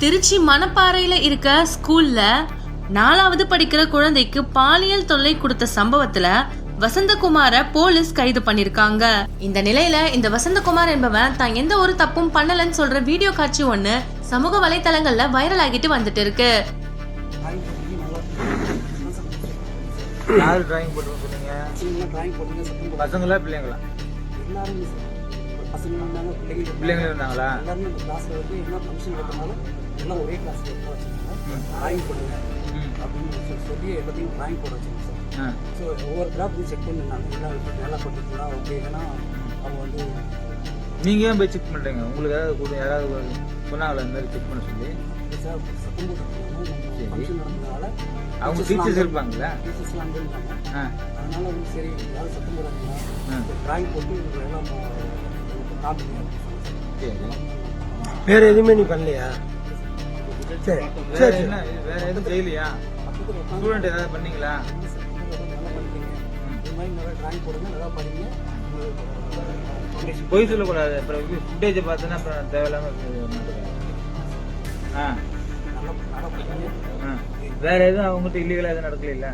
திருச்சி மணப்பாறையில இருக்க ஸ்கூல்ல 4வது படிக்கிற குழந்தைக்கு பாலியல் தொல்லை கொடுத்த சம்பவத்துல வசந்தகுமார போலீஸ் கைது பண்ணிருக்காங்க. இந்த நிலையில இந்த வசந்தகுமார் என்பவன் தான் எந்த ஒரு தப்பும் பண்ணலன்னு சொல்ற வீடியோ காட்சி ஒண்ணு சமூக வலைதளங்கள்ல வைரல் ஆகிட்டு வந்துட்டு இருக்கு. யாரு டிராயிங் போட்டு சொன்னீங்க? பசங்களா பிள்ளைங்களா? பிள்ளைங்க இருந்தாங்களா? எல்லாம் ஒரே கிளாஸ்ல டிராயிங் போடுங்க அப்படின்னு சொல்லி எல்லாத்தையும் டிராயிங் போட வச்சுருங்க சார். ஸோ ஒவ்வொரு கிராஃப் செக் பண்ணிருந்தாங்க, எல்லாம் நல்லா போட்டுருக்கலாம் ஓகே. ஏன்னா அவங்க வந்து நீங்கள் ஏன் போய் செக் பண்ணுறீங்க? உங்களுக்கு யாராவது சொன்னாங்களா இந்த மாதிரி செக் பண்ண சொல்லி? சார் சத்தம் போட்டுருக்காங்க, ஃபங்க்ஷன் நடந்ததுனால அவங்க டீச்சர்ஸ் இருப்பாங்களா? டீச்சர்ஸ்லாம் அங்கே இருந்தாங்க. அதனால வந்து சரி யாரும் சத்தம் போடாதீங்க, டிராயிங் போட்டு எல்லாம் காட்டுங்க. சரி, வேற எதுவுமே நீ பண்ணலையா? சரி சரி, என்ன வேற எதுவும் செய்யலையா? ஸ்டூடெண்ட் ஏதாவது பண்ணீங்களா? பொய் சொல்லக்கூடாது. அப்புறம் ஃபுட்டேஜை பார்த்தோன்னா அப்புறம் தேவையில்லாம வேற எதுவும் அவங்ககிட்ட இல்லீகலா எதுவும் நடக்கல?